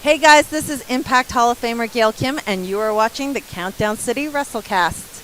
Hey guys, this is Impact Hall of Famer Gail Kim, and you are watching the Countdown City WrestleCast.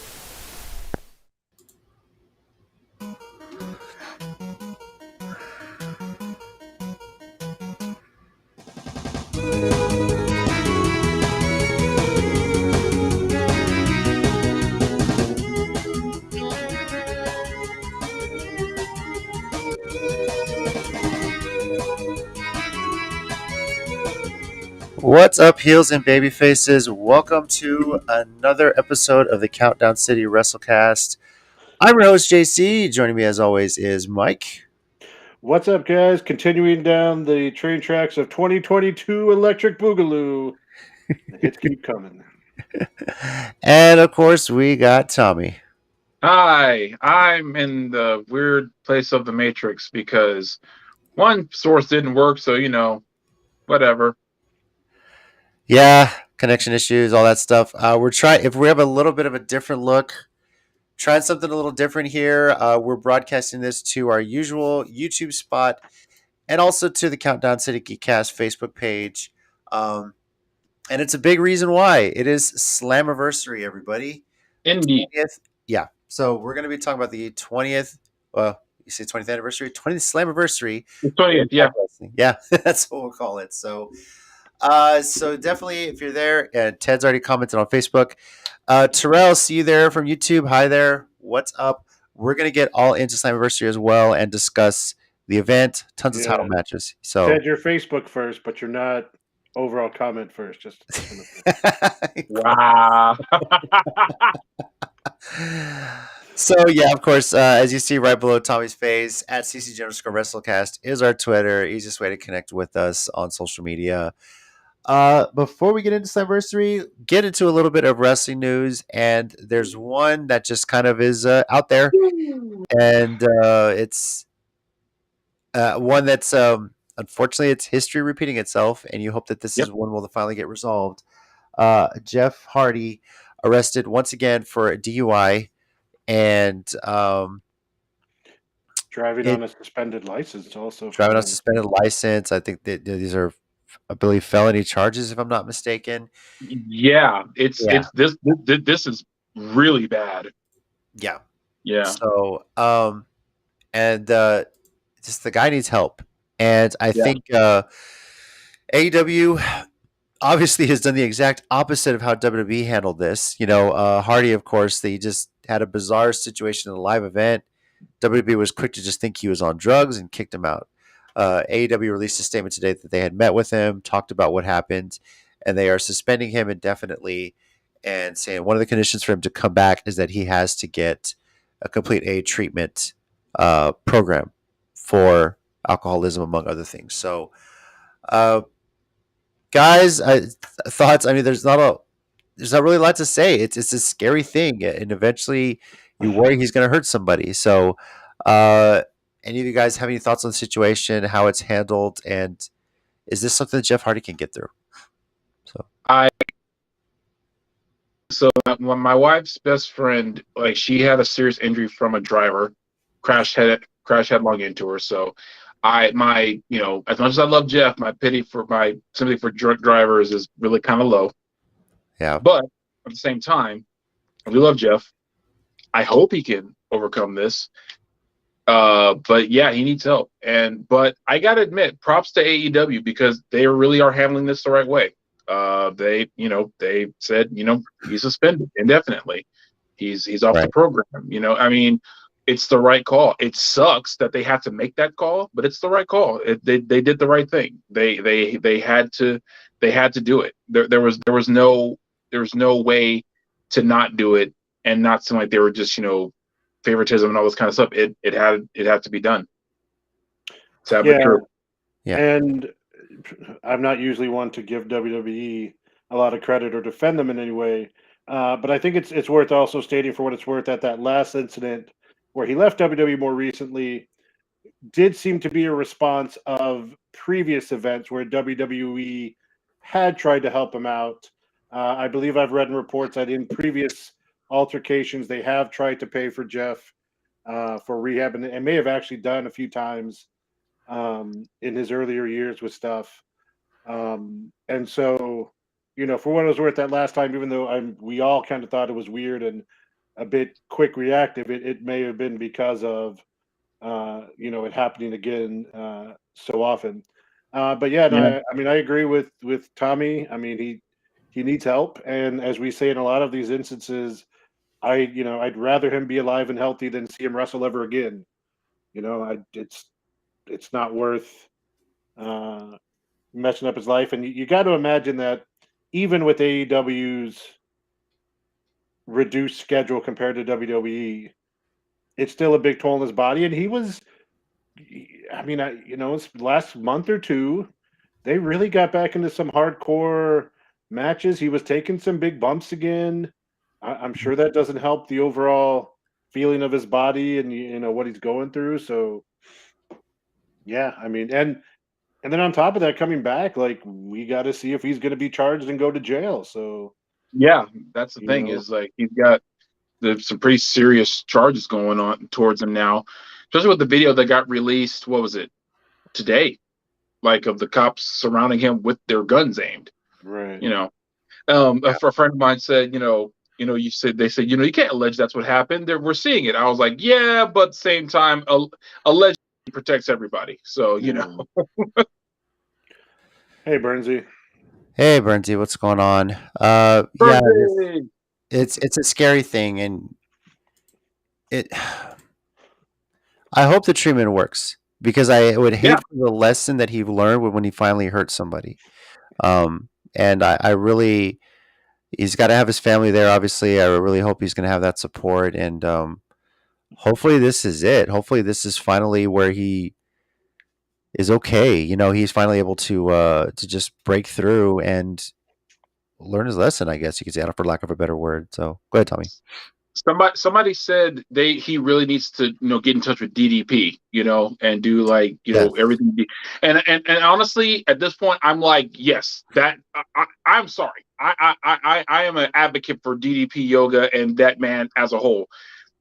What's up, heels and baby faces? Welcome to another episode of the Countdown City WrestleCast. I'm your host, JC. Joining me, as always, is Mike. What's up, guys? Continuing down the train tracks of 2022 Electric Boogaloo. The hits keep coming. And, of course, we got Tommy. Hi, I'm in the weird place of the Matrix because one source didn't work, so whatever. Yeah, connection issues, all that stuff. We're trying, if we have a little bit of a different look, trying something a little different here. We're broadcasting this to our usual YouTube spot and also to the Countdown City Geekcast Facebook page. And it's a big reason why. It is Slammiversary, everybody. Indeed. 20th. Yeah. So we're going to be talking about the 20th. Well, you say 20th anniversary? 20th Slammiversary. 20th, yeah. Yeah, that's what we'll call it. So definitely, if you're there, and Ted's already commented on Facebook. Terrell, see you there from YouTube. Hi there. What's up? We're going to get all into Slammiversary as well and discuss the event, tons of title matches. So Ted, your Facebook first, but you're not overall comment first. Just wow. So, yeah, of course, as you see right below Tommy's face, at CCG_WrestleCast is our Twitter. Easiest way to connect with us on social media. Before we get into Slammiversary, get into a little bit of wrestling news, and there's one that just kind of is out there, and it's one that's unfortunately it's history repeating itself, and you hope that this is one will finally get resolved. Jeff Hardy arrested once again for a DUI and driving on a suspended license. Also driving on a suspended license. I think that these are, I believe, felony charges, if I'm not mistaken. Yeah, it's this is really bad. Yeah. So and just the guy needs help, and I think AEW obviously has done the exact opposite of how WWE handled this. Hardy, of course, they just had a bizarre situation in a live event. WWE was quick to just think he was on drugs and kicked him out. AEW released a statement today that they had met with him, talked about what happened, and they are suspending him indefinitely and saying one of the conditions for him to come back is that he has to get a complete A treatment program for alcoholism, among other things. So, guys, thoughts? I mean, there's not really a lot to say. It's a scary thing, and eventually you worry he's going to hurt somebody. So, any of you guys have any thoughts on the situation, how it's handled, and is this something that Jeff Hardy can get through? So my wife's best friend, she had a serious injury from a driver, crash headlong into her. So as much as I love Jeff, my sympathy for drunk drivers is really kind of low. Yeah. But at the same time, we love Jeff. I hope he can overcome this. But yeah, he needs help. But I gotta admit, props to AEW because they really are handling this the right way. They said, he's suspended indefinitely. He's off the program. I mean, it's the right call. It sucks that they have to make that call, but it's the right call. They did the right thing. They had to do it. There was no way to not do it and not seem like they were just favoritism and all this kind of stuff. It had to be done. Sad but true. Yeah. And I'm not usually one to give WWE a lot of credit or defend them in any way, but I think it's worth also stating for what it's worth that that last incident where he left WWE more recently did seem to be a response of previous events where WWE had tried to help him out. I believe I've read in reports that in previous altercations they have tried to pay for Jeff for rehab and may have actually done a few times in his earlier years with stuff. And so, for what it was worth, that last time, even though we all kind of thought it was weird and a bit quick reactive, it may have been because of it happening again so often. But yeah, no, Yeah. I mean, I agree with Tommy. I mean, he needs help, and as we say in a lot of these instances, I'd rather him be alive and healthy than see him wrestle ever again. It's not worth uh, messing up his life, and you got to imagine that even with AEW's reduced schedule compared to WWE, it's still a big toll on his body, and he was. I mean, this last month or two, they really got back into some hardcore matches. He was taking some big bumps again. I'm sure that doesn't help the overall feeling of his body and what he's going through. So yeah, I mean, and then on top of that, coming back, like we got to see if he's going to be charged and go to jail. So Yeah, that's the you thing know, is like he's got some pretty serious charges going on towards him now, especially with the video that got released. What was it today? Like of the cops surrounding him with their guns aimed. right? You know, a friend of mine said, you said they said, you can't allege that's what happened. We're seeing it. I was like, yeah, but at the same time, allegedly protects everybody. So Mm. Hey, Bernsey. Hey, Bernty, what's going on? Yeah, Birthday! it's a scary thing, and it. I hope the treatment works because I would Yeah, hate for the lesson that he learned when he finally hurt somebody. And I really, he's got to have his family there. Obviously, I really hope he's going to have that support, and hopefully, this is it. Hopefully, this is finally where he is okay. He's finally able to just break through and learn his lesson. I guess you could say, for lack of a better word. So, go ahead, Tommy. somebody said he really needs to get in touch with DDP, and do like Yes. everything. And honestly, at this point, I'm like, yes, that I'm sorry. I am an advocate for DDP yoga and that man as a whole.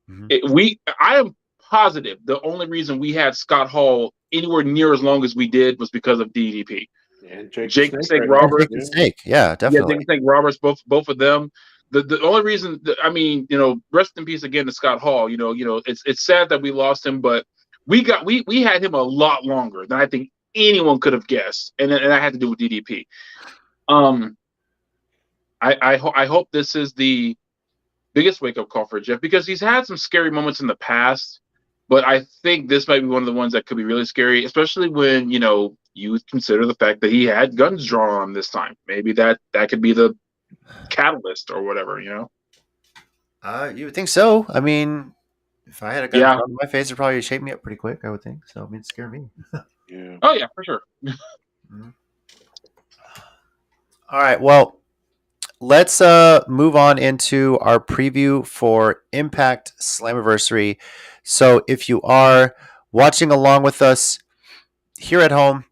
Mhm. I am positive the only reason we had Scott Hall anywhere near as long as we did was because of DDP. And Jake the Jake the Snake Snake right And now. Jake Roberts. the Snake. Yeah, Yeah, definitely. Jake the Snake Roberts, both of them. The only reason I mean, rest in peace again to Scott Hall. It's sad that we lost him, but we had him a lot longer than I think anyone could have guessed, and I had to do with DDP. I hope this is the biggest wake up call for Jeff because he's had some scary moments in the past, but I think this might be one of the ones that could be really scary, especially when you consider the fact that he had guns drawn on him this time. Maybe that could be the catalyst or whatever. You would think so. I mean, if I had a gun Yeah. drawn in my face, it'd probably shape me up pretty quick. I would think so. I mean, it'd scare me. Yeah. Oh yeah, for sure. Mhm. All right. Well, let's move on into our preview for Impact Slammiversary. So, if you are watching along with us here at home,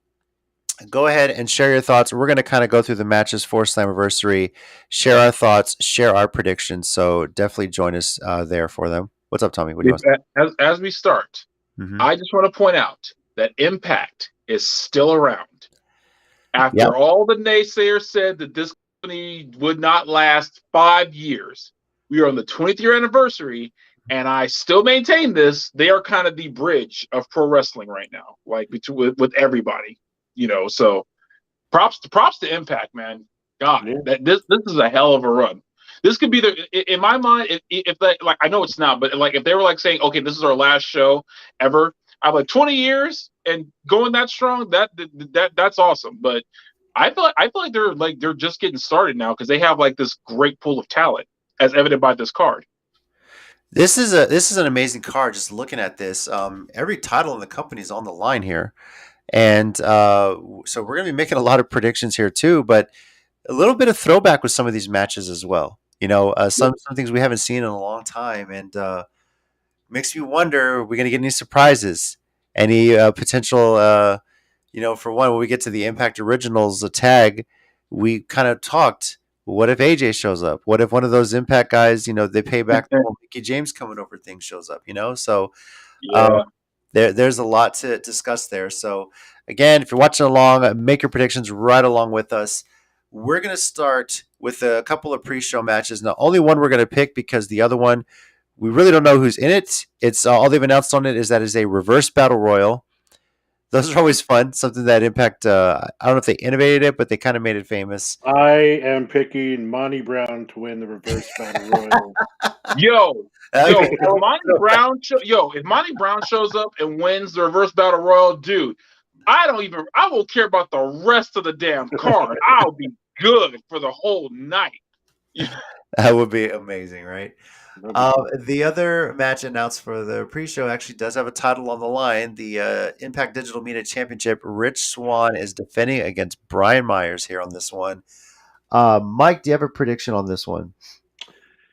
go ahead and share your thoughts. We're going to kind of go through the matches for Slammiversary, share our thoughts, share our predictions. So, definitely join us there for them. What's up, Tommy? What do you want to As we start, say? I just want to point out that Impact is still around. Yep. After all the naysayers said that this company would not last 5 years, we are on the 20th year anniversary, and I still maintain this. They are kind of the bridge of pro wrestling right now, like with everybody, So props to Impact, man. God, Yeah. this is a hell of a run. This could be in my mind, if they, like, I know it's not, but like if they were like saying, okay, this is our last show ever, I'm like 20 years and going that strong, that's awesome. But I feel like they're just getting started now because they have like this great pool of talent, as evident by this card. This is an amazing card. Just looking at this, every title in the company is on the line here, and so we're gonna be making a lot of predictions here too. But a little bit of throwback with some of these matches as well. Some things we haven't seen in a long time, and makes me wonder: are we gonna get any surprises? Any potential? For one, when we get to the Impact Originals, the tag, we kind of talked. What if AJ shows up? What if one of those Impact guys, they pay back the whole Mickey James coming over thing shows up? So um, Yeah. there's a lot to discuss there. So again, if you're watching along, make your predictions right along with us. We're going to start with a couple of pre-show matches. Now, only one we're going to pick because the other one, we really don't know who's in it. It's all they've announced on it is that is a reverse battle royal. Those are always fun. Something that Impact, I don't know if they innovated it, but they kind of made it famous. I am picking Monty Brown to win the reverse battle royal. If Monty Brown shows up and wins the reverse battle royal, dude, I won't care about the rest of the damn card. I'll be good for the whole night. That would be amazing, right? The other match announced for the pre-show actually does have a title on the line. The Impact Digital Media Championship. Rich Swann is defending against Brian Myers here on this one. Mike, do you have a prediction on this one?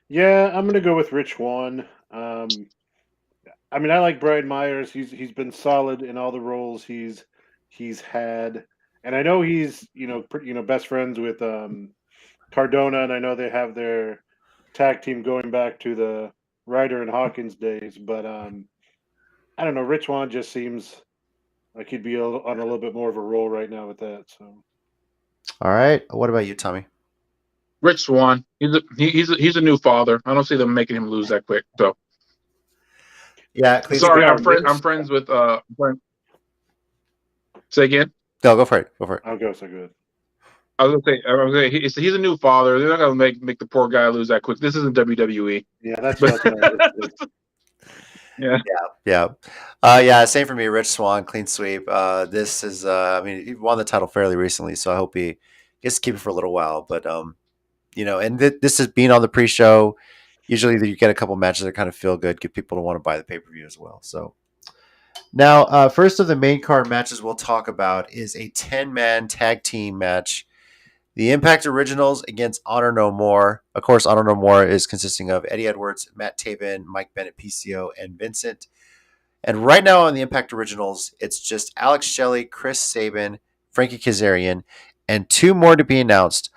Yeah, I'm going to go with Rich Swann. I like Brian Myers. He's been solid in all the roles he's had, and I know he's best friends with Cardona, and I know they have their tag team going back to the Ryder and Hawkins days. But I don't know. Rich Swann just seems like he'd be on a little bit more of a roll right now with that. So, all right. What about you, Tommy? Rich Swann. He's a new father. I don't see them making him lose that quick. So, yeah. Sorry, I'm friends with Say again. No, go for it. I'll go. So good. I was gonna say he's a new father. They're not gonna make the poor guy lose that quick. This isn't WWE. Yeah, that's yeah. Same for me. Rich Swann, clean sweep. This is he won the title fairly recently, so I hope he gets to keep it for a little while. But and this is being on the pre-show. Usually you get a couple matches that kind of feel good, get people to want to buy the pay-per-view as well. So now, first of the main card matches we'll talk about is a 10-man tag team match. The Impact Originals against Honor No More. Of course, Honor No More is consisting of Eddie Edwards, Matt Taven, Mike Bennett, PCO, and Vincent. And right now on the Impact Originals, it's just Alex Shelley, Chris Sabin, Frankie Kazarian, and 2 more to be announced.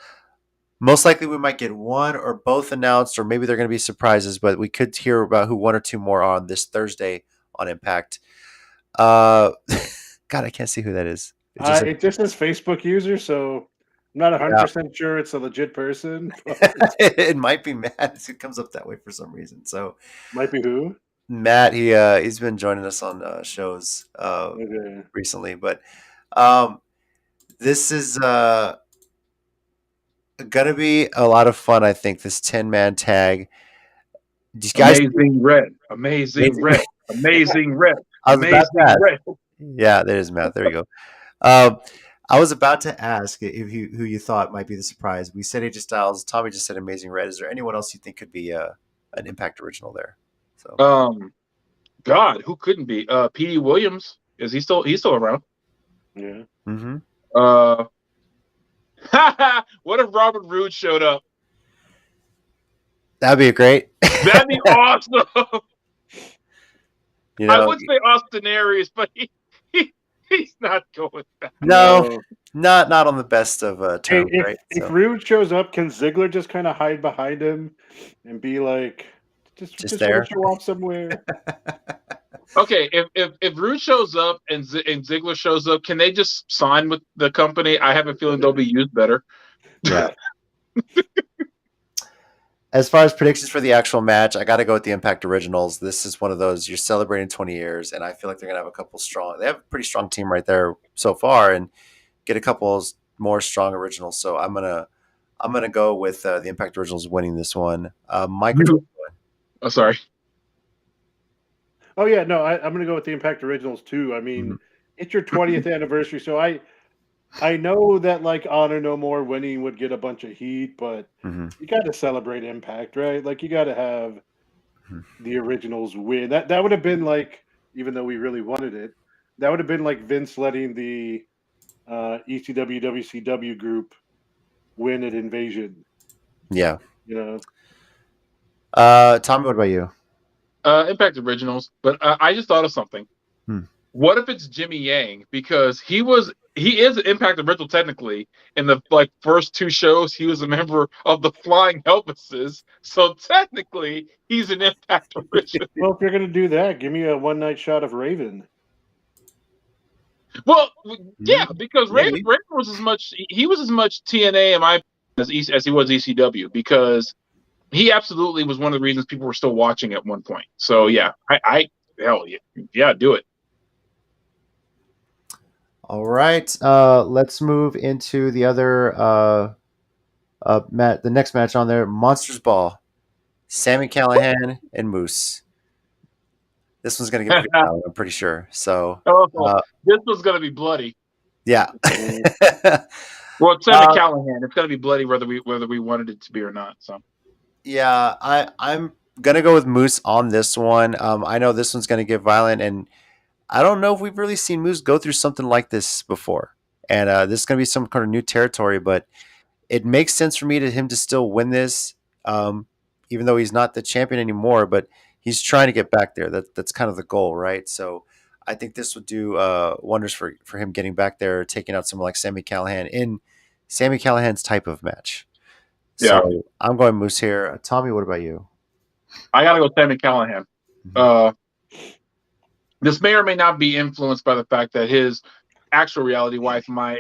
Most likely we might get 1 or both announced, or maybe they're going to be surprises, but we could hear about who 1 or 2 more are on this Thursday on Impact. God, I can't see who that is. It just says Facebook user, so I'm not 100% sure it's a legit person. It might be Matt. It comes up that way for some reason. So might be who? Matt. He's been joining us on shows recently, but this is gonna be a lot of fun. I think this 10-man tag. These guys, amazing red. Yeah, there's Matt. There you go. I was about to ask who you thought might be the surprise. We said AJ Styles. Tommy just said Amazing Red. Is there anyone else you think could be an Impact original there? So, God, who couldn't be? P.D. Williams. Is he still? He's still around. Yeah. Mm-hmm. What if Robert Roode showed up? That'd be great. That'd be awesome. I would say Austin Aries, but he's not going back. No, not on the best of terms, right? If Rude shows up, can Ziggler just kind of hide behind him and be like, just there, show off somewhere? Okay, if Rude shows up and Ziggler shows up, can they just sign with the company? I have a feeling they'll be used better. Yeah. As far as predictions for the actual match, I got to go with the Impact Originals. This is one of those, you're celebrating 20 years, and I feel like they're going to have a couple strong. They have a pretty strong team right there so far, and get a couple more strong originals. So I'm gonna go with the Impact Originals winning this one. Mike, oh, sorry. Oh yeah, no, I'm gonna go with the Impact Originals too. I mean, it's your 20th anniversary, so I know that like Honor No More winning would get a bunch of heat, but you got to celebrate Impact, right? Like you got to have the Originals win. That would have been like, even though we really wanted it, that would have been like Vince letting the ECW WCW group win at Invasion. Yeah, Tommy, what about you? Impact Originals, but I just thought of something. What if it's Jimmy Yang? Because he was he is an Impact original technically. In the first 2 shows, he was a member of the Flying Elvises, so technically he's an Impact original. Well, if you're gonna do that, give me a one night shot of Raven. Well, yeah, because Maybe. Raven was as much TNA in my opinion as he was ECW, because he absolutely was one of the reasons people were still watching at one point. So yeah, hell yeah, do it. All right. Let's move into the other the next match on there. Monsters Ball. Sammy Callahan and Moose. This one's gonna get pretty loud, I'm pretty sure. So This was gonna be bloody. yeah. Well, it's Sammy Callahan. It's gonna be bloody whether we wanted it to be or not. So yeah, I'm gonna go with Moose on this one. I know this one's gonna get violent, and I don't know if we've really seen Moose go through something like this before. And this is gonna be some kind of new territory, but it makes sense for me to him to still win this, even though he's not the champion anymore. But he's trying to get back there. That's kind of the goal, right? So I think this would do wonders for him getting back there, taking out someone like Sammy Callahan in Sammy Callahan's type of match. yeah, So I'm going Moose here. Tommy, what about you? I gotta go Sammy Callahan. This may or may not be influenced by the fact that his actual reality wife, my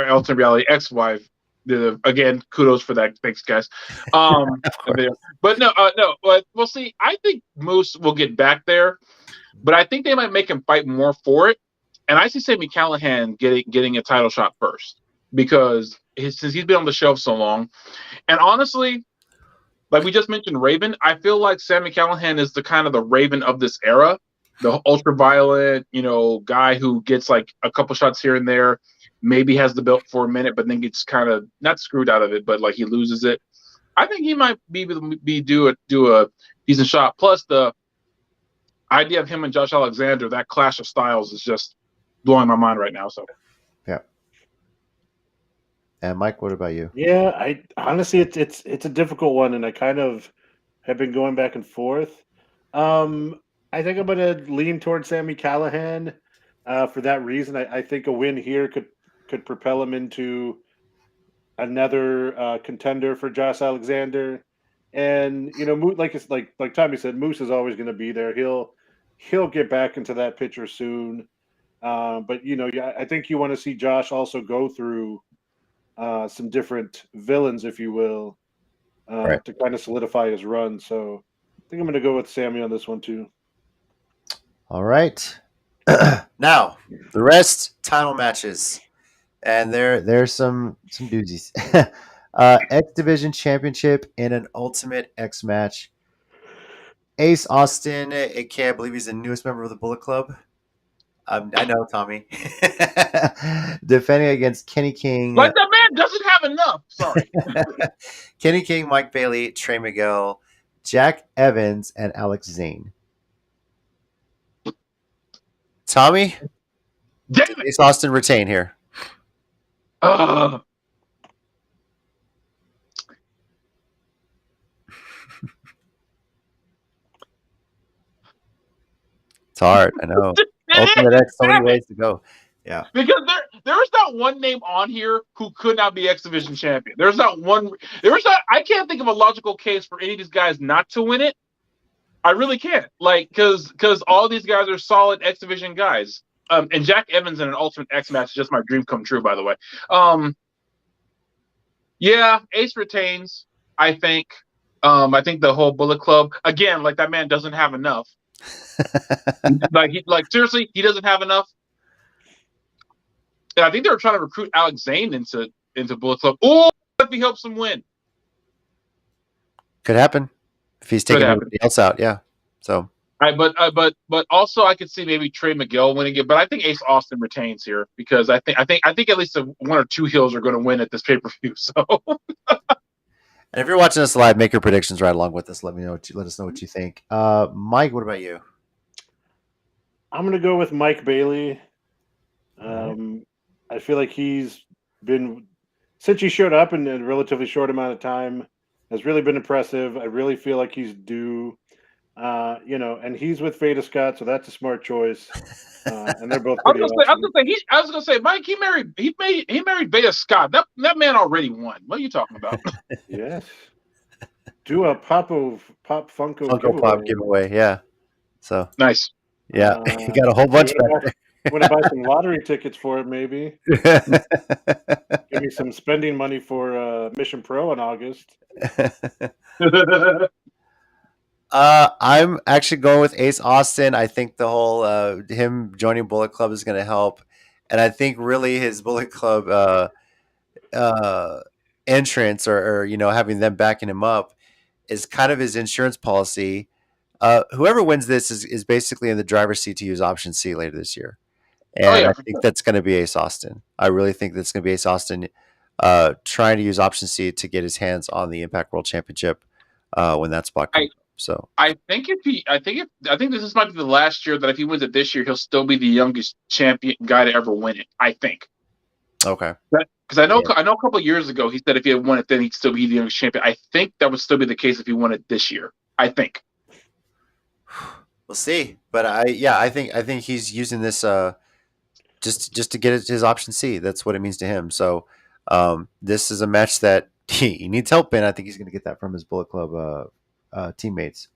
alternate reality ex-wife, again, kudos for that. Thanks, guys. But no. But we'll see. I think Moose will get back there, but I think they might make him fight more for it. And I see Sammy Callahan getting a title shot first, because since he's been on the shelf so long, and honestly, like we just mentioned, Raven, I feel like Sammy Callahan is the kind of the Raven of this era, the ultra violent, guy who gets like a couple shots here and there, maybe has the belt for a minute, but then gets kind of not screwed out of it, but like he loses it. I think he might be do a decent shot. Plus the idea of him and Josh Alexander, that clash of styles is just blowing my mind right now. So yeah. And Mike, what about you? Yeah, I honestly, it's a difficult one, and I kind of have been going back and forth. I think I'm going to lean towards Sammy Callahan for that reason. I think a win here could propel him into another contender for Josh Alexander. And like Tommy said, Moose is always going to be there. He'll get back into that picture soon. But I think you want to see Josh also go through some different villains, if you will, Right. to kind of solidify his run. So I think I'm going to go with Sammy on this one too. All right. Now the rest title matches, and there's some doozies. X Division Championship in an Ultimate X match. Ace Austin, aka I believe he's the newest member of the Bullet Club. I know, Tommy. Defending against Kenny King. like that man doesn't have enough. Sorry. Kenny King, Mike Bailey, Trey Miguel, Jack Evans, and Alex Zane. Tommy, Damn it. Ace Austin retain here. It's hard, I know. Ultimate X, so many ways to go. Yeah. Because there's not one name on here who could not be X Division champion. I can't think of a logical case for any of these guys not to win it. I really can't. Because all these guys are solid X Division guys. And Jack Evans in an Ultimate X match is just my dream come true, by the way. Yeah, Ace retains, I think. I think the whole Bullet Club, again, like that man doesn't have enough. Seriously, he doesn't have enough. And I think they were trying to recruit Alex Zane into Bullet Club. Oh, if he helps him win. Could happen if he's taking everybody else out. Yeah. So. But also I could see maybe Trey Miguel winning it. But I think Ace Austin retains here, because I think at least one or two heels are going to win at this pay-per-view. So. And if you're watching us live, make your predictions right along with us. Let us know what you think. Mike, what about you? I'm going to go with Mike Bailey. I feel like he's been, since he showed up in a relatively short amount of time, has really been impressive. I really feel like he's due And he's with Veda Scott, so that's a smart choice. And they're both I was pretty gonna say, awesome. I was gonna say, Mike, he married Beta Scott. That man already won. What are you talking about? Yes. Do a Pop Funko Funko giveaway. Pop giveaway. Yeah. So Nice. yeah, you got a whole bunch back Want to buy some lottery tickets for it? Maybe there. give me some spending money for Mission Pro in August. I'm actually going with Ace Austin. I think the whole him joining Bullet Club is going to help, and I think really his Bullet Club entrance or having them backing him up is kind of his insurance policy. Whoever wins this is basically in the driver's seat to use option C later this year, Oh and yeah, I for think sure. that's going to be Ace Austin. I really think that's going to be Ace Austin trying to use option C to get his hands on the Impact World Championship when that spot comes. So I think I think this might be the last year that if he wins it this year, he'll still be the youngest champion guy to ever win it. I think. okay. Because I know a couple of years ago he said if he had won it, then he'd still be the youngest champion. I think that would still be the case if he won it this year. I think. We'll see, but I think he's using this just to get his option C. That's what it means to him. So this is a match that he needs help in. I think he's going to get that from his Bullet Club teammates.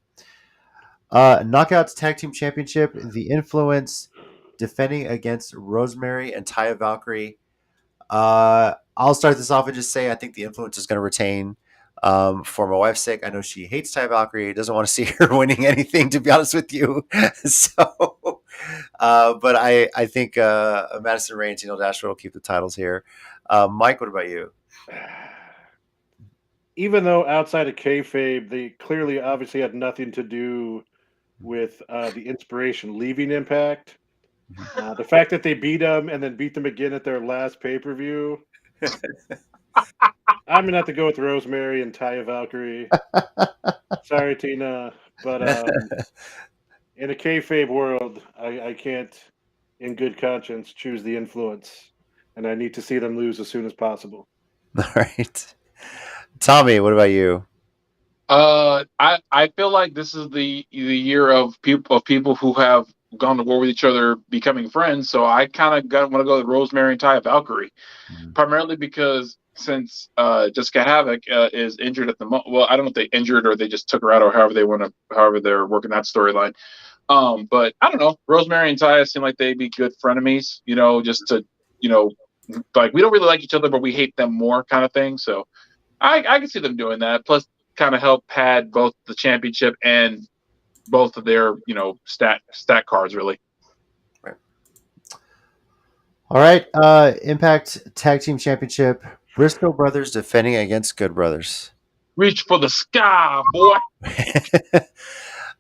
Knockouts Tag Team Championship: The Influence defending against Rosemary and Taya Valkyrie. I'll start this off and just say I think the Influence is going to retain. For my wife's sake, I know she hates Taya Valkyrie, doesn't want to see her winning anything, to be honest with you. So, but I think Madison Rain and Tino Dashwood will keep the titles here. Mike, what about you? Even though outside of kayfabe, they clearly obviously had nothing to do with the inspiration leaving Impact. The fact that they beat them and then beat them again at their last pay-per-view. I'm gonna have to go with Rosemary and Taya Valkyrie. Sorry, Tina, but in a kayfabe world, I can't, in good conscience, choose the Influence, and I need to see them lose as soon as possible. All right, Tommy, what about you? I feel like this is the year of people who have gone to war with each other becoming friends. So I kind of want to go with Rosemary and Taya Valkyrie, primarily because since Jessica Havoc is injured at the moment. Well, I don't know if they injured or they just took her out or however they're working that storyline. But I don't know. Rosemary and Taya seem like they'd be good frenemies. Just to like we don't really like each other, but we hate them more, kind of thing. So I can see them doing that. Plus, kind of help pad both the championship and both of their stat cards, really. Right. All right, Impact Tag Team Championship: Briscoe Brothers defending against Good Brothers. Reach for the sky, boy.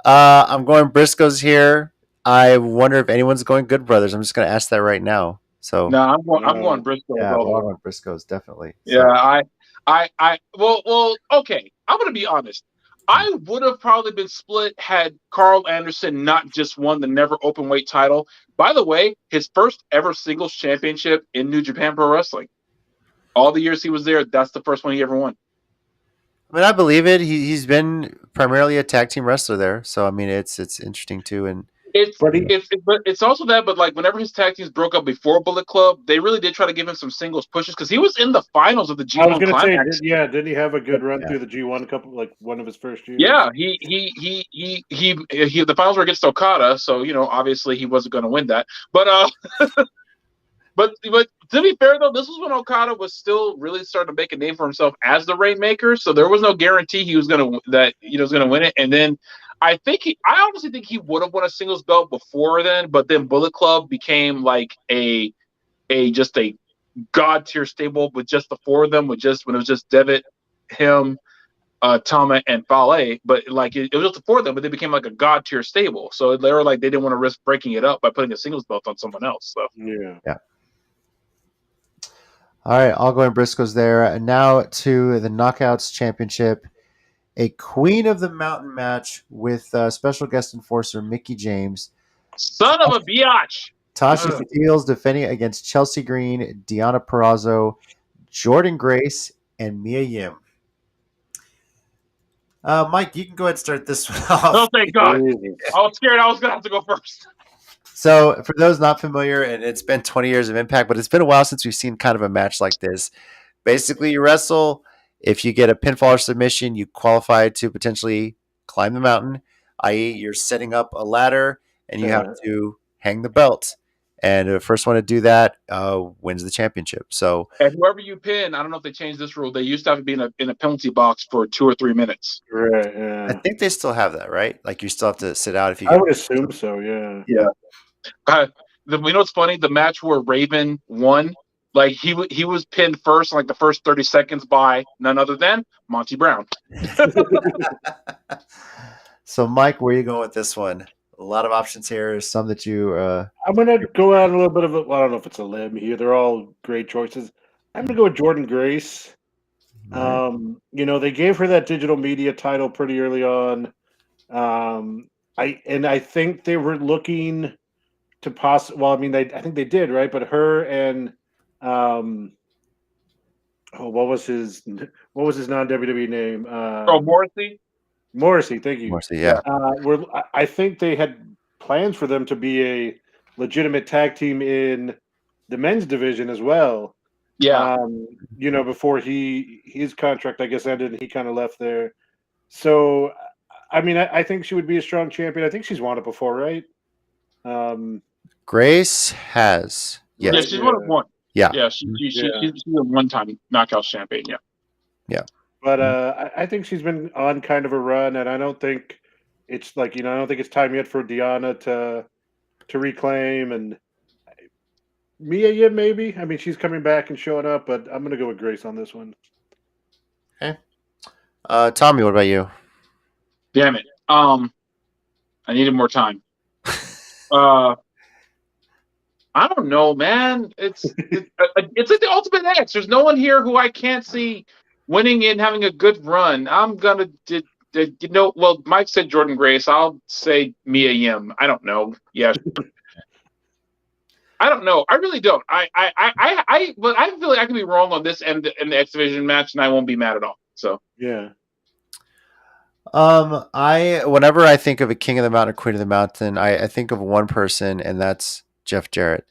I'm going Briscoes here. I wonder if anyone's going Good Brothers. I'm just going to ask that right now. So no, I'm going Briscoe. Yeah, well, I'm going Briscoes definitely. Yeah, well, okay. I'm going to be honest. I would have probably been split had Carl Anderson not just won the never open weight title. By the way, his first ever singles championship in New Japan Pro Wrestling. All the years he was there, that's the first one he ever won. I mean, I believe it. He's been primarily a tag team wrestler there, so I mean, it's interesting too. And it's also that, but like whenever his tag teams broke up before Bullet Club, they really did try to give him some singles pushes because he was in the finals of the G1 I was going to say, Climax. didn't he have a good run through the G1 couple, like one of his first years? Yeah, he the finals were against Okada, so obviously he wasn't going to win that. But but to be fair though, this was when Okada was still really starting to make a name for himself as the Rainmaker, so there was no guarantee he was going to win it. And then I honestly think he would have won a singles belt before then, but then Bullet Club became like a god tier stable with just the four of them, when it was just Devitt, him, Tama, and Fale. But like it was just the four of them, but they became like a god tier stable. So they were like they didn't want to risk breaking it up by putting a singles belt on someone else. So yeah. All right, I'll go in Briscoes there. And now to the Knockouts Championship, a Queen of the Mountain match with special guest enforcer Mickey James. Son of a biatch. Tasha Steelz defending against Chelsea Green, Deonna Purrazzo, Jordan Grace, and Mia Yim. Mike, you can go ahead and start this one off. Oh, thank God. Jesus. I was scared I was going to have to go first. So, for those not familiar, and it's been 20 years of Impact, but it's been a while since we've seen kind of a match like this. Basically, you wrestle. If you get a pinfall or submission, you qualify to potentially climb the mountain, i.e., you're setting up a ladder and you have to hang the belt. And the first one to do that wins the championship. So, And whoever you pin, I don't know if they changed this rule. They used to have to be in a penalty box for 2 or 3 minutes. Right. I Yeah. think they still have that, right? Like you still have to sit out if you I get. would assume so. Yeah. Yeah. You know what's funny? The match where Raven won, like he was pinned first, like the first 30 seconds by none other than Monty Brown. So, Mike, where are you going with this one? A lot of options here. Some that you. I'm gonna go out a little bit of I don't know if it's a limb here. They're all great choices. I'm gonna go with Jordan Grace. They gave her that digital media title pretty early on. I think they were looking to I think they did, right? But her and what was his non WWE name? Morrissey. Morrissey, thank you. Morrissey, yeah. I think they had plans for them to be a legitimate tag team in the men's division as well. Yeah. Before his contract, I guess, ended and he kind of left there. So, I think she would be a strong champion. I think she's won it before, right? Grace has. Yes. Yeah, she's one of one. Yeah. Yeah, she's a one-time knockout champion. Yeah. Yeah. But I think she's been on kind of a run, and I don't think it's I don't think it's time yet for Deanna to reclaim. And Mia Yim, maybe. I mean, she's coming back and showing up, but I'm gonna go with Grace on this one. Okay. Tommy, what about you? Damn it. I needed more time. I don't know, man. It's like the ultimate X. There's no one here who I can't see winning and having a good run. I'm gonna well, Mike said Jordan Grace. I'll say Mia Yim. I don't know. Yeah. I don't know. I really don't. But I feel like I can be wrong on this and the X Division match, and I won't be mad at all. So yeah. Whenever I think of a King of the Mountain or Queen of the Mountain, I think of one person, and that's Jeff Jarrett.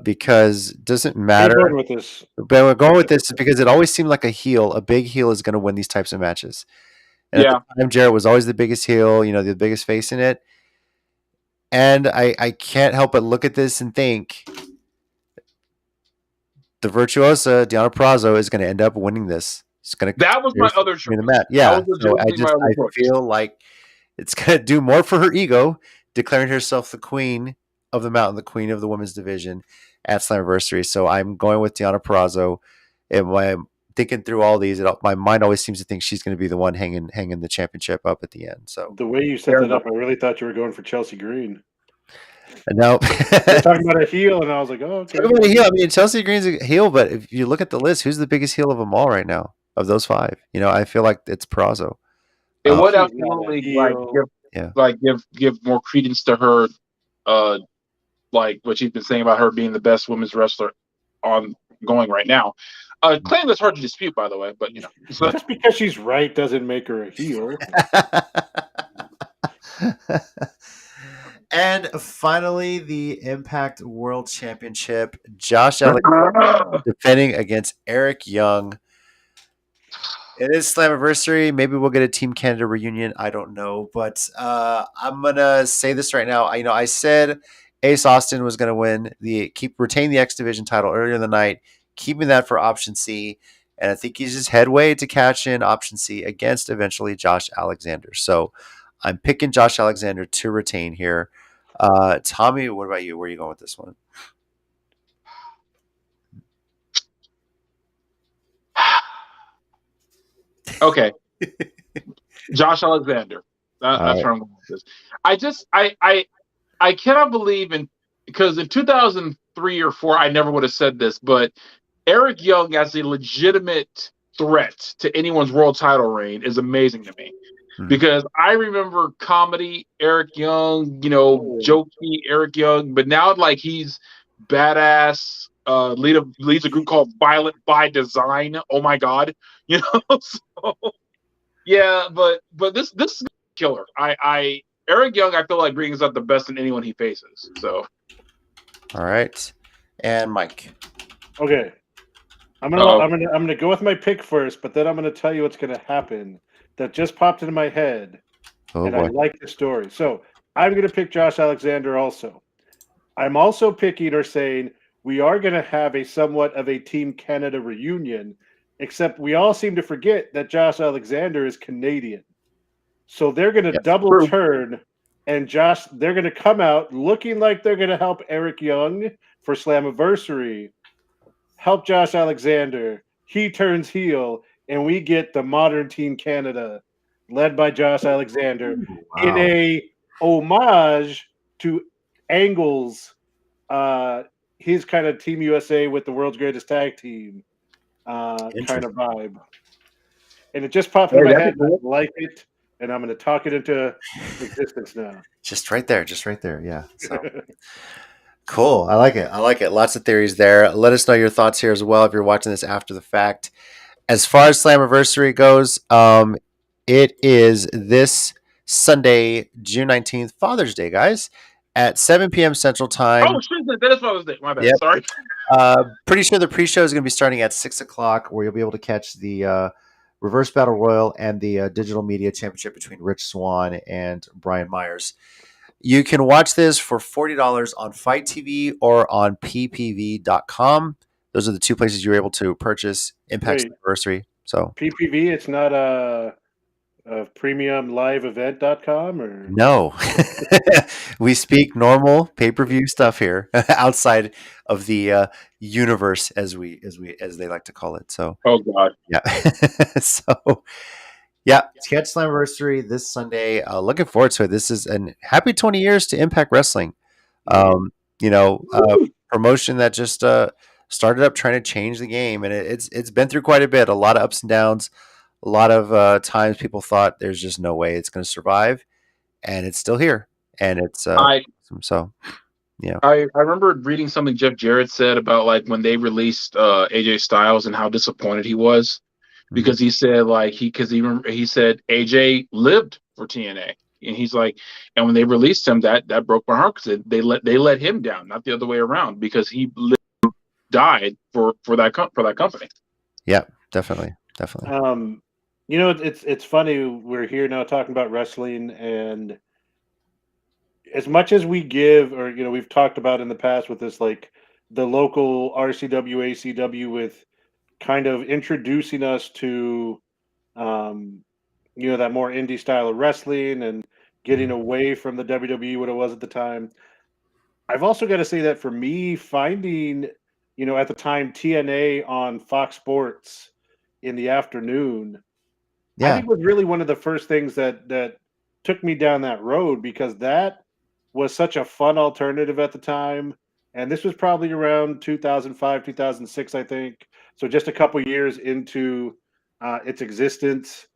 Because it doesn't matter. Going with this. But we're going with this because it always seemed like a big heel is going to win these types of matches. And at the time, Jarrett was always the biggest heel, the biggest face in it. And I can't help but look at this and think the virtuosa Deonna Purrazzo is going to end up winning this. That was my other choice. Yeah, so I feel like it's going to do more for her ego, declaring herself the queen of the mountain, the queen of the women's division at Slammiversary. So I'm going with Deonna Purrazzo. And when I'm thinking through all these, my mind always seems to think she's going to be the one hanging the championship up at the end. So the way you set that up, I really thought you were going for Chelsea Green. No, talking about a heel, and I was like, "Oh, okay." Talking about a heel. I mean, Chelsea Green's a heel, but if you look at the list, who's the biggest heel of them all right now? Of those five, I feel like it's Purrazzo. It would absolutely give more credence to her, like what she's been saying about her being the best women's wrestler going right now. Claim that's hard to dispute, by the way, but just because she's right doesn't make her a heel. And finally, the Impact World Championship. Josh Alexander defending against Eric Young. It is Slammiversary. Maybe we'll get a Team Canada reunion. I don't know. But I'm going to say this right now. I said Ace Austin was going to retain the X Division title earlier in the night, keeping that for Option C. And I think he's just headway to catch in Option C against eventually Josh Alexander. So I'm picking Josh Alexander to retain here. Tommy, what about you? Where are you going with this one? Okay. Josh Alexander. That's where I'm going with this. I cannot believe because in 2003 or 4, I never would have said this, but Eric Young as a legitimate threat to anyone's world title reign is amazing to me. Because I remember comedy Eric Young, jokey Eric Young, but now he's badass, leads a group called Violent by Design. Oh my God. So Yeah, but this is killer. Eric Young, I feel like brings out the best in anyone he faces. So All right, and Mike. Okay. I'm gonna go with my pick first, but then I'm gonna tell you what's gonna happen. That just popped into my head, Oh and I boy. like the story. So I'm gonna pick Josh Alexander also. I'm also picking or saying we are gonna have a somewhat of a Team Canada reunion, except we all seem to forget that Josh Alexander is Canadian. So they're gonna Yeah, double true. turn, and they're gonna come out looking like they're gonna help Eric Young for Slammiversary, help Josh Alexander. He turns heel, and we get the modern Team Canada, led by Josh Alexander, in wow. a homage to Angle's his kind of Team USA with the world's greatest tag team kind of vibe. And it just popped into my head. cool. I like it, and I'm going to talk it into existence now. Just right there. Yeah. So cool. I like it. Lots of theories there. Let us know your thoughts here as well if you're watching this after the fact. As far as Slammiversary goes, it is this Sunday, June 19th, Father's Day, guys, at 7 p.m. Central Time. Oh shit, that is what I was thinking. My bad. Yep. Sorry. Pretty sure the pre-show is going to be starting at 6 o'clock, where you'll be able to catch the Reverse Battle Royal and the Digital Media Championship between Rich Swann and Brian Myers. You can watch this for $40 on Fight TV or on ppv.com. Those are the two places you're able to purchase Impact's Anniversary. So PPV, it's not a premium live event.com or no, we speak normal pay-per-view stuff here outside of the universe as they like to call it. So Oh god. yeah, so yeah, catch Slammiversary this Sunday. Looking forward to it. This is an happy 20 years to Impact Wrestling. Promotion that just started up trying to change the game, and it's been through quite a bit. A lot of ups and downs. A lot of times people thought there's just no way it's going to survive, and it's still here, and it's so. Yeah, I remember reading something Jeff Jarrett said about like when they released AJ Styles and how disappointed he was because he said like he said AJ lived for TNA and he's like, and when they released him that broke my heart because they let him down, not the other way around, because he died for that company. Yeah, definitely. It's funny, we're here now talking about wrestling, and as much as we give, or we've talked about in the past with this, like the local RCW, ACW, with kind of introducing us to that more indie style of wrestling and getting away from the WWE, what it was at the time. I've also got to say that for me, finding at the time TNA on Fox Sports in the afternoon, I think was really one of the first things that took me down that road, because that was such a fun alternative at the time. And this was probably around 2005, 2006, I think. So just a couple years into its existence.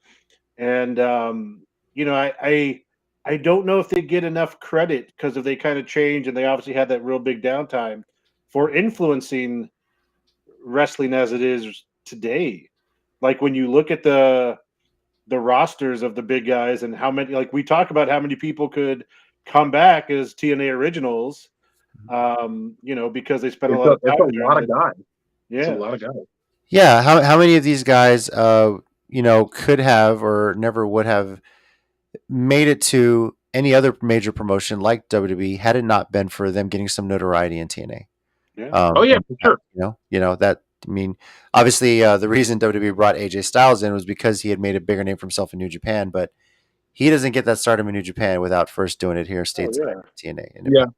And, I don't know if they get enough credit because if they kind of change, and they obviously had that real big downtime for influencing wrestling as it is today. Like when you look at the rosters of the big guys and how many, like we talk about how many people could come back as TNA originals, because they spent a lot of time. It's a lot of guys. Yeah. It's a lot of guys. Yeah. How many of these guys, could have or never would have made it to any other major promotion like WWE had it not been for them getting some notoriety in TNA? Yeah. For sure. That. I mean, obviously, the reason WWE brought AJ Styles in was because he had made a bigger name for himself in New Japan, but he doesn't get that stardom in New Japan without first doing it here stateside TNA.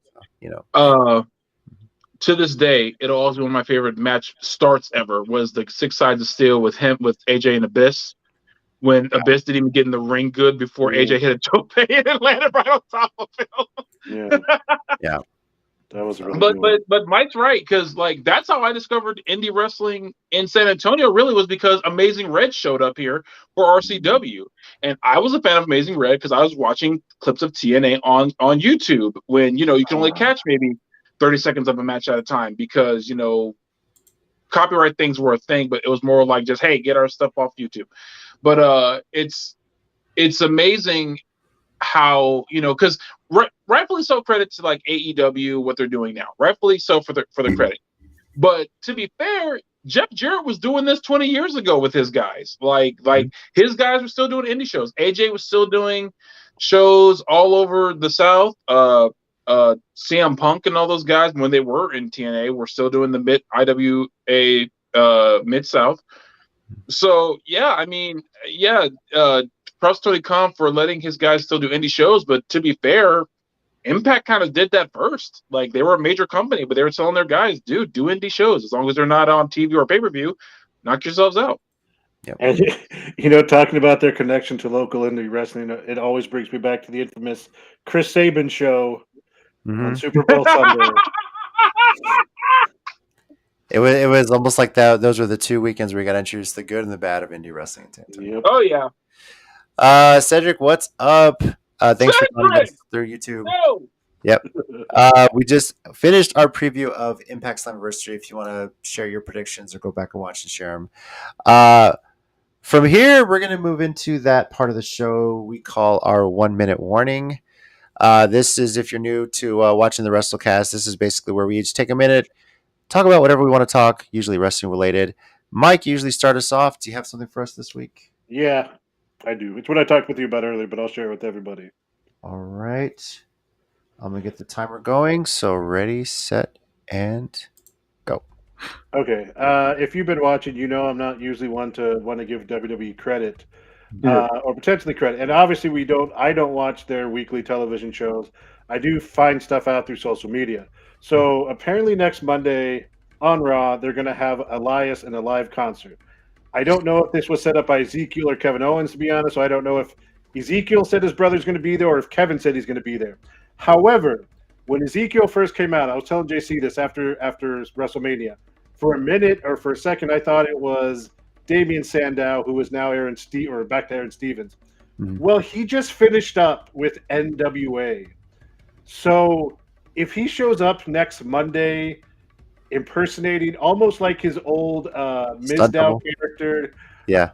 To this day, it'll always be one of my favorite match starts ever. Was the 6 Sides of Steel with AJ and Abyss, when Abyss didn't even get in the ring good before AJ hit a tope and landed right on top of him. Yeah. That was really but Mike's right, because like that's how I discovered indie wrestling in San Antonio. Really was because Amazing Red showed up here for RCW, and I was a fan of Amazing Red because I was watching clips of TNA on YouTube when you can only catch maybe 30 seconds of a match at a time because copyright things were a thing, but it was more like just hey, get our stuff off YouTube. But it's it's amazing how, because rightfully so, credit to like AEW, what they're doing now, rightfully so for the credit. But to be fair, Jeff Jarrett was doing this 20 years ago with his guys. Like his guys were still doing indie shows. AJ was still doing shows all over the South. CM Punk and all those guys, when they were in TNA, were still doing the IWA Mid South. So yeah, I mean, props to Tony Khan for letting his guys still do indie shows. But to be fair, Impact kind of did that first. Like, they were a major company, but they were telling their guys, dude, do indie shows. As long as they're not on TV or pay-per-view, knock yourselves out. Yep. And, talking about their connection to local indie wrestling, it always brings me back to the infamous Chris Sabin show on Super Bowl Sunday. It was almost like that. Those were the 2 weekends where we got introduced to the good and the bad of indie wrestling. Yep. Oh, yeah. Cedric, what's up? Thanks for joining us through YouTube. No. Yep. We just finished our preview of Impact Slammiversary. If you want to share your predictions or go back and watch and share them. From here, we're going to move into that part of the show we call our 1 minute warning. This is, if you're new to watching the WrestleCast, this is basically where we each take a minute, talk about whatever we want to talk, usually wrestling related. Mike, you usually start us off. Do you have something for us this week? Yeah, I do. It's what I talked with you about earlier, but I'll share it with everybody. All right. I'm going to get the timer going. So ready, set, and go. Okay. If you've been watching, I'm not usually one to want to give WWE credit or potentially credit. And obviously I don't watch their weekly television shows. I do find stuff out through social media. So apparently next Monday on Raw, they're going to have Elias in a live concert. I don't know if this was set up by Ezekiel or Kevin Owens, to be honest. So I don't know if Ezekiel said his brother's going to be there or if Kevin said he's going to be there. However, when Ezekiel first came out, I was telling JC this after WrestleMania. For a minute or for a second, I thought it was Damian Sandow, who is now back to Aaron Stevens. Mm-hmm. Well, he just finished up with NWA. So if he shows up next Monday impersonating almost like his old Mizdow character, yeah,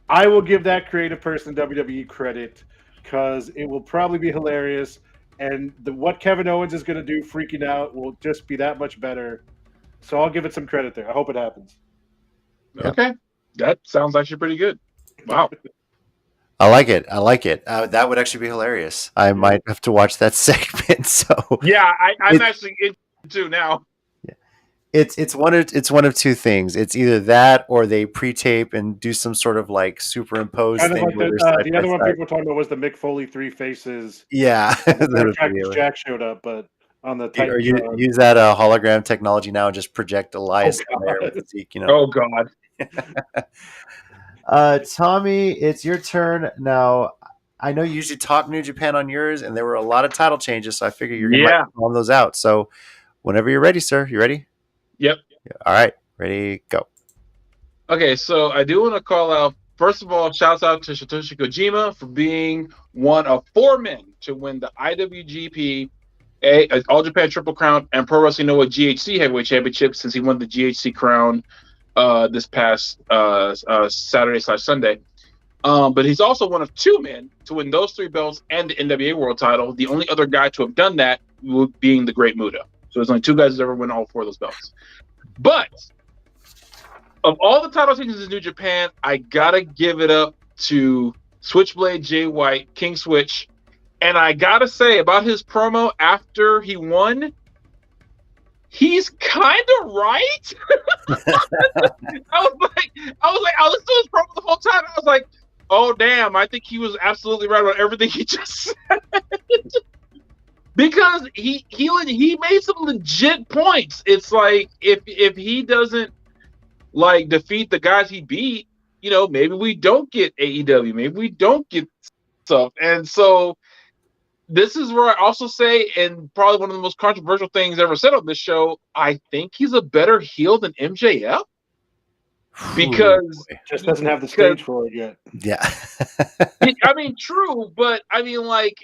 I will give that creative person WWE credit because it will probably be hilarious. And what Kevin Owens is going to do freaking out will just be that much better. So I'll give it some credit there. I hope it happens. Okay. That sounds actually pretty good. Wow. I like it. That would actually be hilarious. I might have to watch that segment. So yeah, I'm actually into now. Yeah. It's one of two things. It's either that or they pre-tape and do some sort of like superimposed kind thing. Of like the other one people were talking about was the Mick Foley Three Faces. Yeah. Jack showed up, but on the or use that hologram technology now and just project Elias in there with Zeke, Oh God. Tommy, it's your turn now. I know you usually talk New Japan on yours, and there were a lot of title changes, so I figure you're gonna call those out. So whenever you're ready, sir. You ready? Yep. All right, ready, go. Okay, so I do want to call out, first of all, shouts out to Satoshi Kojima for being one of 4 men to win the IWGP All Japan Triple Crown and Pro Wrestling Noah GHC Heavyweight Championship, since he won the GHC crown this past Saturday/Sunday. But he's also one of 2 men to win those 3 belts and the NWA World Title. The only other guy to have done that being the Great Muta. So there's only 2 guys who ever win all 4 of those belts. But of all the title changes in New Japan, I gotta give it up to Switchblade Jay White, King Switch. And I gotta say about his promo after he won, he's kind of right. I listened to his promo the whole time. I was like, oh damn, I think he was absolutely right about everything he just said. Because he made some legit points. It's like if he doesn't like defeat the guys he beat, maybe we don't get AEW, maybe we don't get stuff. And so this is where I also say, and probably one of the most controversial things ever said on this show, I think he's a better heel than MJF. Because just doesn't have the stage for it yet. Yeah. I mean, true, but I mean, like,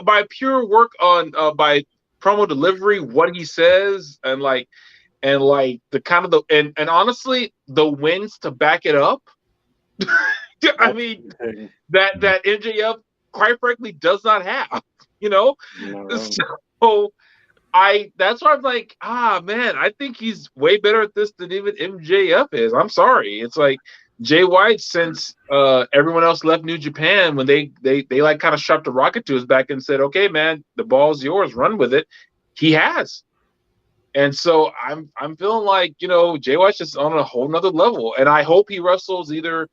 by pure work on by promo delivery, what he says, and the kind of and honestly, the wins to back it up. I mean, that MJF, quite frankly, does not have. You know, so that's why I'm like, man, I think he's way better at this than even MJF is. I'm sorry. It's like Jay White, since everyone else left New Japan, when they like kind of shot the rocket to his back and said, okay, man, the ball's yours, run with it. He has. And so I'm feeling like, Jay White's just on a whole nother level. And I hope he wrestles either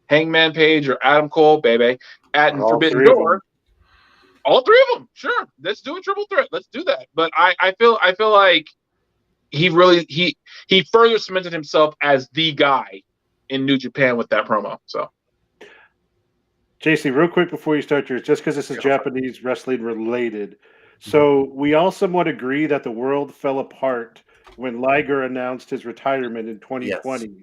Hangman Page or Adam Cole, baby, at Forbidden Door. All three of them, sure. Let's do a triple threat. Let's do that. But I feel like he really he further cemented himself as the guy in New Japan with that promo. So, JC, real quick before you start yours, just because this is Japanese wrestling related. So we all somewhat agree that the world fell apart when Liger announced his retirement in 2020. Yes.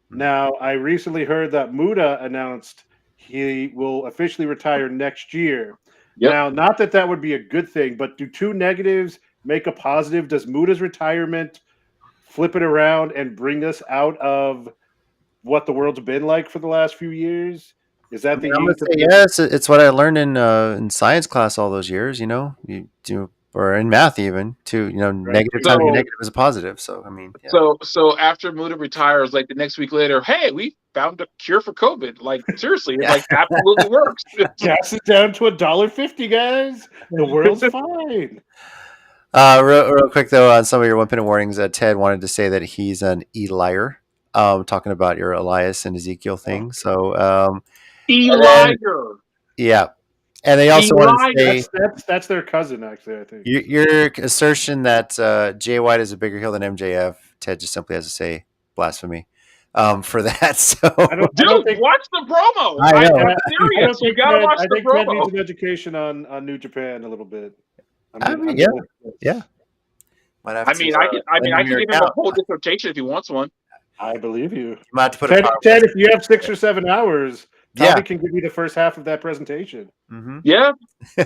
Now, I recently heard that Muta announced he will officially retire next year. Yep. Now, not that would be a good thing, but do two negatives make a positive? Does Muta's retirement flip it around and bring us out of what the world's been like for the last few years? Is that the yes? It's what I learned in science class all those years. You do, or in math even. Negative times negative is a positive. So I mean, yeah. So after Muta retires, like the next week later, hey, we found a cure for COVID. Like seriously, it like absolutely works. Gas it down to $1.50, guys. The world's fine. Real quick though, on some of your 1 minute warnings, Ted wanted to say that he's an Eliar. Talking about your Elias and Ezekiel thing. So Eliar. Yeah. And they also want to say that's their cousin, actually. I think your assertion that Jay White is a bigger heel than MJF. Ted just simply has to say blasphemy for that. So, I don't think, watch the promo. I know. I'm serious. You gotta watch the promo. Ted needs an education on New Japan a little bit. Yeah. I can give him a whole dissertation if he wants one. I believe you. Might have to put Ted, if you have 6 or 7 hours, Tommy can give you the first half of that presentation. Mm-hmm. Yeah. The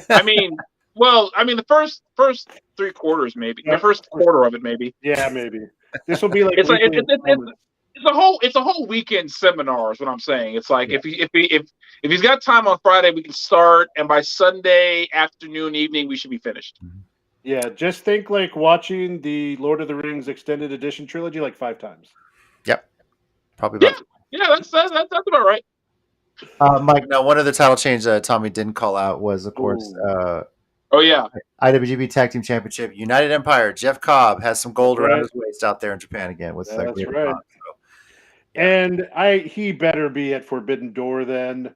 first 3 quarters maybe. The first quarter of it maybe. Yeah, maybe. This will be like it's a whole weekend seminar is what I'm saying. It's like if he's got time on Friday, we can start, and by Sunday afternoon, evening, we should be finished. Mm-hmm. Yeah, just think like watching the Lord of the Rings extended edition trilogy like 5 times. Yep. Probably about that's about right. Mike, now one of the title change Tommy didn't call out was, of course, IWGP Tag Team Championship, United Empire. Jeff Cobb has some gold around his waist out there in Japan again. That's right. Cobb, so. And he better be at Forbidden Door then.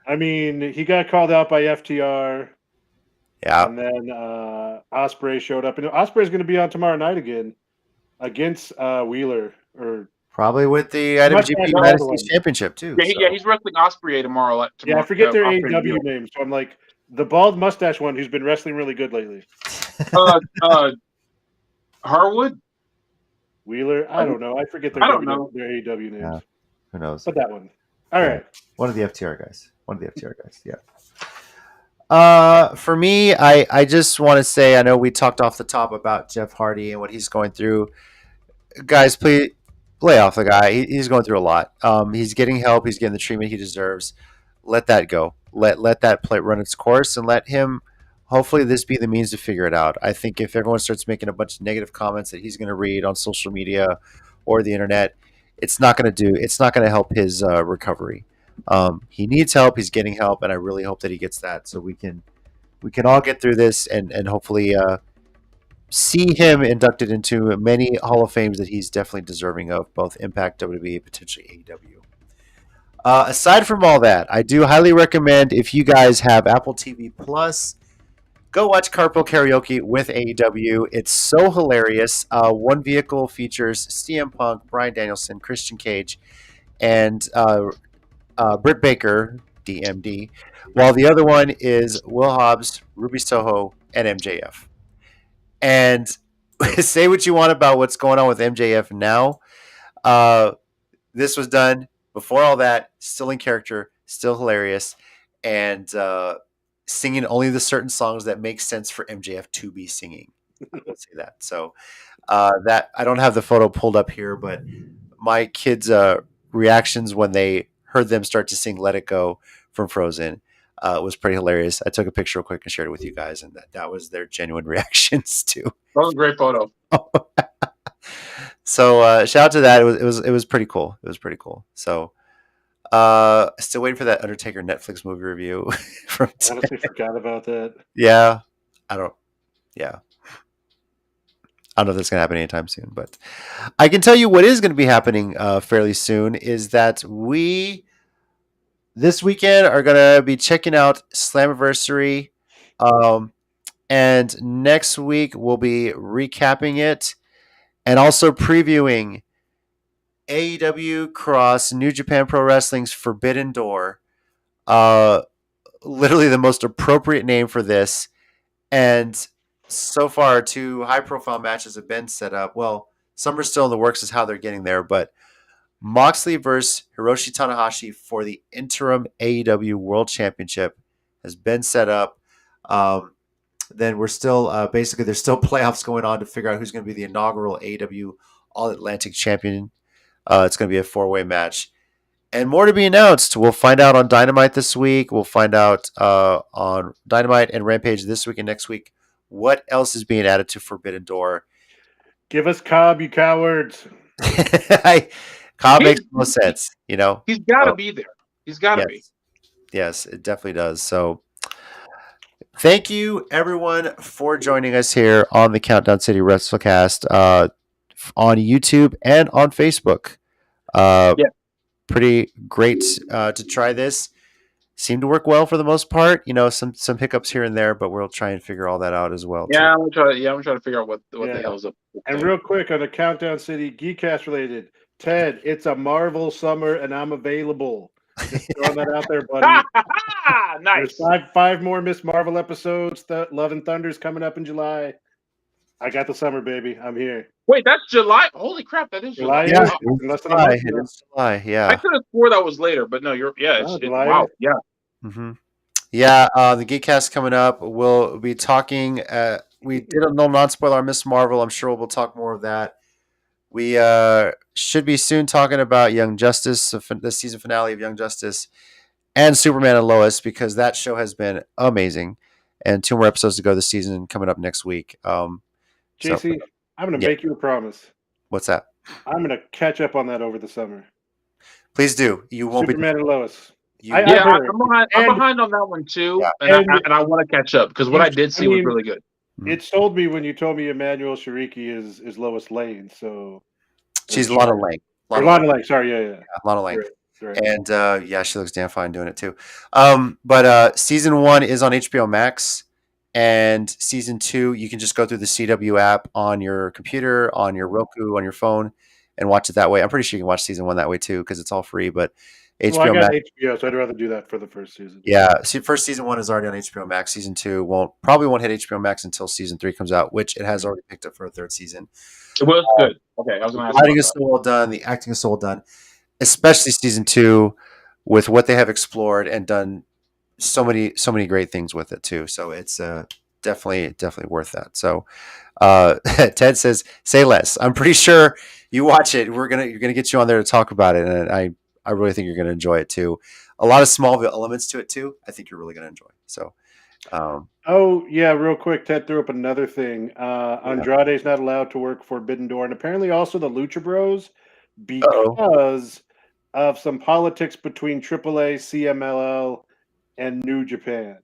I mean, he got called out by FTR. Yeah. And then Ospreay showed up. And Ospreay's going to be on tomorrow night again against Wheeler. Probably with the IWGP United States Championship, too. Yeah, he's wrestling Ospreay tomorrow. Yeah, I forget their AEW name. So I'm like, the bald mustache one who's been wrestling really good lately. Harwood? Wheeler? I don't know. I forget their AEW names. Yeah. Who knows? But that one. All right. One of the FTR guys. Yeah. For me, I just want to say, I know we talked off the top about Jeff Hardy and what he's going through. Guys, please lay off the guy. He's going through a lot. He's getting help. He's getting the treatment he deserves. Let that go. Let that play run its course, and let him. Hopefully, this be the means to figure it out. I think if everyone starts making a bunch of negative comments that he's going to read on social media or the internet, it's not going to help his recovery. He needs help. He's getting help, and I really hope that he gets that, so we can all get through this and hopefully see him inducted into many Hall of Fames that he's definitely deserving of, both Impact, WWE, potentially AEW. Aside from all that, I do highly recommend, if you guys have Apple TV Plus, go watch Carpool Karaoke with AEW. It's so hilarious. One vehicle features CM Punk, Bryan Danielson, Christian Cage, and Britt Baker, DMD, while the other one is Will Hobbs, Ruby Soho, and MJF. And say what you want about what's going on with MJF now. This was done before all that, still in character, still hilarious, and singing only the certain songs that make sense for MJF to be singing. I will say that. So that I don't have the photo pulled up here, but my kids' reactions when they heard them start to sing "Let It Go" from Frozen was pretty hilarious. I took a picture real quick and shared it with you guys, and that was their genuine reactions too. That was a great photo. So shout out to that. It was pretty cool. It was pretty cool. So still waiting for that Undertaker Netflix movie review from I honestly forgot about that. yeah. I don't know if that's going to happen anytime soon, but I can tell you what is going to be happening fairly soon is that we this weekend are going to be checking out Slammiversary, and next week we'll be recapping it and also previewing AEW Cross New Japan Pro Wrestling's Forbidden Door. Literally the most appropriate name for this. And so far, 2 high-profile matches have been set up. Well, some are still in the works as how they're getting there, but Moxley versus Hiroshi Tanahashi for the interim AEW World Championship has been set up. Then we're still basically there's still playoffs going on to figure out who's going to be the inaugural AEW All Atlantic Champion. It's going to be a 4-way match. And more to be announced. We'll find out on Dynamite this week. We'll find out on Dynamite and Rampage this week and next week what else is being added to Forbidden Door. Give us Cobb, you cowards. Cobb makes no sense, you know. He's got to be there. He's got to be. Yes, it definitely does. So thank you, everyone, for joining us here on the Countdown City WrestleCast on YouTube and on Facebook. Pretty great to try this. Seemed to work well for the most part. You know, some hiccups here and there, but we'll try and figure all that out as well. Yeah, I'm trying to figure out what the hell's up. And real quick on the Countdown City Geekcast related, Ted, it's a Marvel summer and I'm available. Just throwing that out there, buddy. Nice. There's five more Miss Marvel episodes. Love and Thunder's coming up in July. I got the summer, baby. I'm here. Wait, that's July. Holy crap, that is July. Yeah, less than a month. It is July. Yeah, I could have swore that was later, but no, it's July. wow. Yeah. Mm-hmm. Yeah, the Geekcast coming up. We'll be talking. We did a no non-spoiler on Miss Marvel. I'm sure we'll talk more of that. We should be soon talking about Young Justice, the season finale of Young Justice, and Superman and Lois, because that show has been amazing. And 2 more episodes to go this season coming up next week. JC, I'm going to make you a promise. What's that? I'm going to catch up on that over the summer. Please do. You won't Superman and Lois. I'm behind on that one too, and I want to catch up because what I did see was really good. It sold me when you told me Emmanuel Shariki is Lois Lane. So she's Lana Lang. Lana Lang. Sorry, yeah. Lana Lang. Right. And she looks damn fine doing it too. But season 1 is on HBO Max, and season 2 you can just go through the CW app on your computer, on your Roku, on your phone, and watch it that way. I'm pretty sure you can watch season 1 that way too because it's all free. But HBO I got Max, HBO, so I'd rather do that for the first season. Yeah, first season 1 is already on HBO Max. Season 2 probably won't hit HBO Max until season 3 comes out, which it has already picked up for a 3rd season. It was good. Okay, I was going to ask. The writing is so well done. The acting is so well done, especially season 2, with what they have explored and done so many great things with it too. So it's definitely worth that. So Ted says, "Say less." I'm pretty sure you watch it. You're gonna get you on there to talk about it, and I really think you're gonna enjoy it too. A lot of small elements to it too. I think you're really gonna enjoy. So. Oh yeah, real quick, Ted threw up another thing. Andrade's not allowed to work Forbidden Door, and apparently also the Lucha Bros, because of some politics between AAA, CMLL, and New Japan.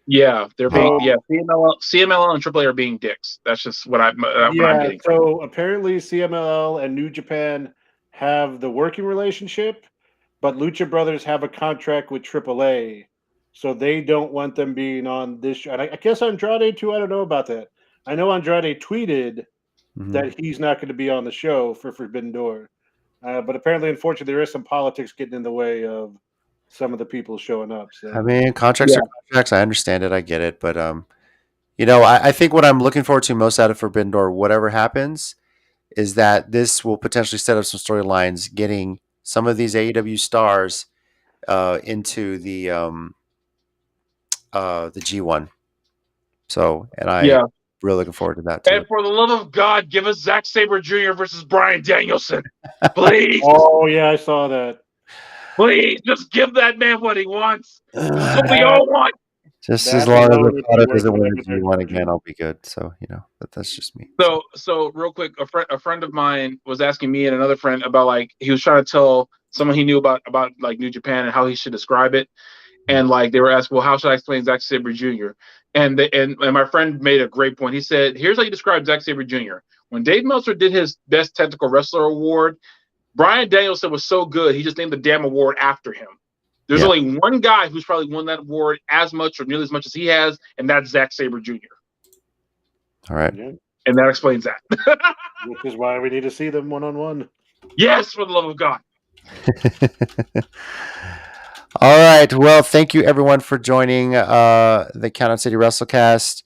Yeah, they're being CMLL and AAA are being dicks. That's just what I'm getting. So apparently CMLL and New Japan have the working relationship, but Lucha Brothers have a contract with AAA, so they don't want them being on this show. And I guess Andrade too. I don't know about that. I know Andrade tweeted that he's not going to be on the show for Forbidden Door, but apparently, unfortunately, there is some politics getting in the way of some of the people showing up. So. I mean, contracts are contracts. I understand it. I get it. But, I think what I'm looking forward to most out of Forbidden Door, whatever happens, is that this will potentially set up some storylines, getting some of these AEW stars into the G1. So, and really looking forward to that too. And for the love of God, give us Zack Sabre Jr. versus Bryan Danielson. Please. Oh yeah, I saw that. Please, just give that man what he wants. That's what we all want. Just That as long as alone would be Okada worth doesn't win whatever the they're G1 charging. again, I'll be good. So that's just me. So real quick, a friend of mine was asking me and another friend about, like, he was trying to tell someone he knew about like New Japan and how he should describe it, and like they were asking, well, how should I explain Zack Sabre Jr. And my friend made a great point. He said, here's how you describe Zack Sabre Jr. When Dave Meltzer did his Best Technical Wrestler award, Bryan Danielson was so good he just named the damn award after him. There's only one guy who's probably won that award as much or nearly as much as he has, and that's Zack Sabre Jr. All right. Yeah. And that explains that. Which is why we need to see them one-on-one. Yes, for the love of God. All right. Well, thank you everyone for joining the Countdown City WrestleCast.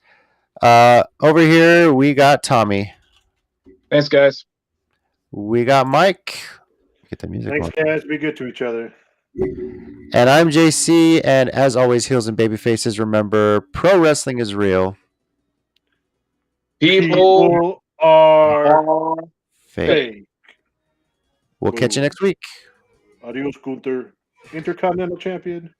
Over here we got Tommy. Thanks, guys. We got Mike. Get the music Thanks, on. guys. Be good to each other. And I'm JC. And as always, heels and baby faces. Remember, pro wrestling is real. People are Fake. fake. We'll catch you next week. Adios, Gunther. Intercontinental Champion.